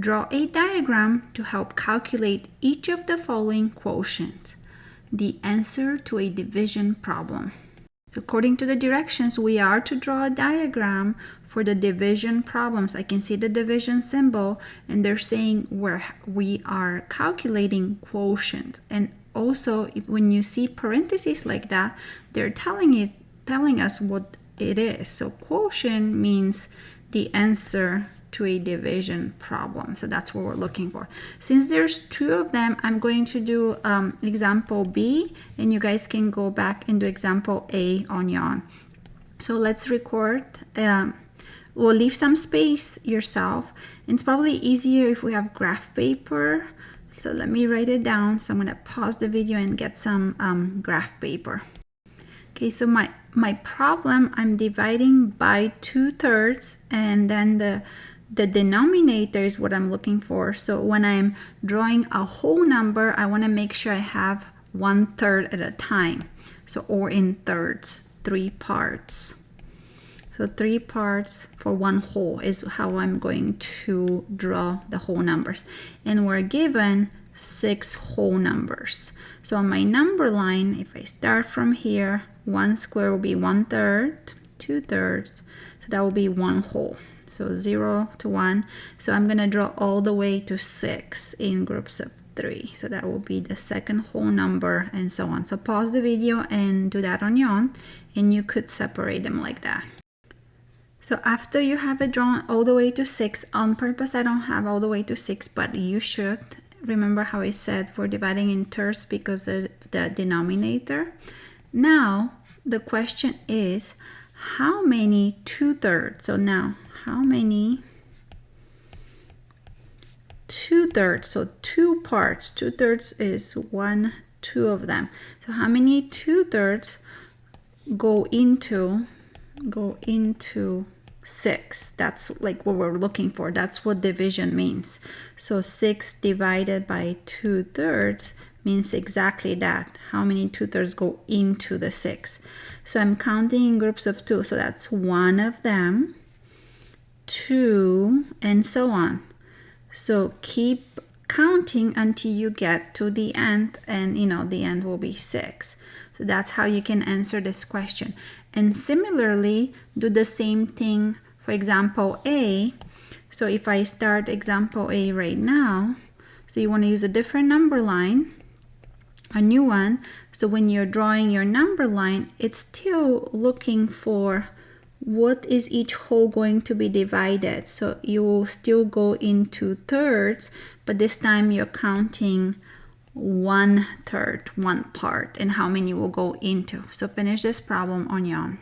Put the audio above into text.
Draw a diagram to help calculate each of the following quotients. The answer to a division problem. So according to the directions, we are to draw a diagram for the division problems. I can see the division symbol, and they're saying where we are calculating quotient. And also, when you see parentheses like that, they're telling us what it is. So quotient means the answer to a division problem. So that's what we're looking for. Since there's two of them, I'm going to do example B, and you guys can go back and do example A on your own. So let's record. We'll leave some space yourself. And it's probably easier if we have graph paper. So let me write it down. So I'm gonna pause the video and get some graph paper. Okay, so my problem, I'm dividing by 2/3, and then the denominator is what I'm looking for. So when I'm drawing a whole number, I want to make sure I have 1/3 at a time. So, or in thirds, 3 parts. So 3 parts for one whole is how I'm going to draw the whole numbers. And we're given 6 whole numbers. So on my number line, if I start from here, 1 square will be 1/3, 2/3, so that will be 1 whole. So 0 to 1. So I'm going to draw all the way to 6 in groups of 3. So that will be the second whole number, and so on. So pause the video and do that on your own, and you could separate them like that. So after you have it drawn all the way to 6, on purpose I don't have all the way to 6, but you should. Remember how I said we're dividing in thirds because of the denominator. Now the question is, how many 2/3? So now, how many 2/3? So 2 parts. 2/3 is 1, 2 of them. So how many 2/3 go into 6? That's like what we're looking for. That's what division means. So 6 divided by 2/3 means exactly that. How many 2/3 go into the 6? So I'm counting in groups of 2. So that's 1 of them, 2, and so on. So keep counting until you get to the end, and the end will be 6. So that's how you can answer this question. And similarly, do the same thing for example A. So if I start example A right now, so you want to use a different number line, a new one. So when you're drawing your number line, it's still looking for what is each whole going to be divided. So you will still go into thirds, but this time you're counting 1/3, 1 part, and how many will go into. So finish this problem on your own.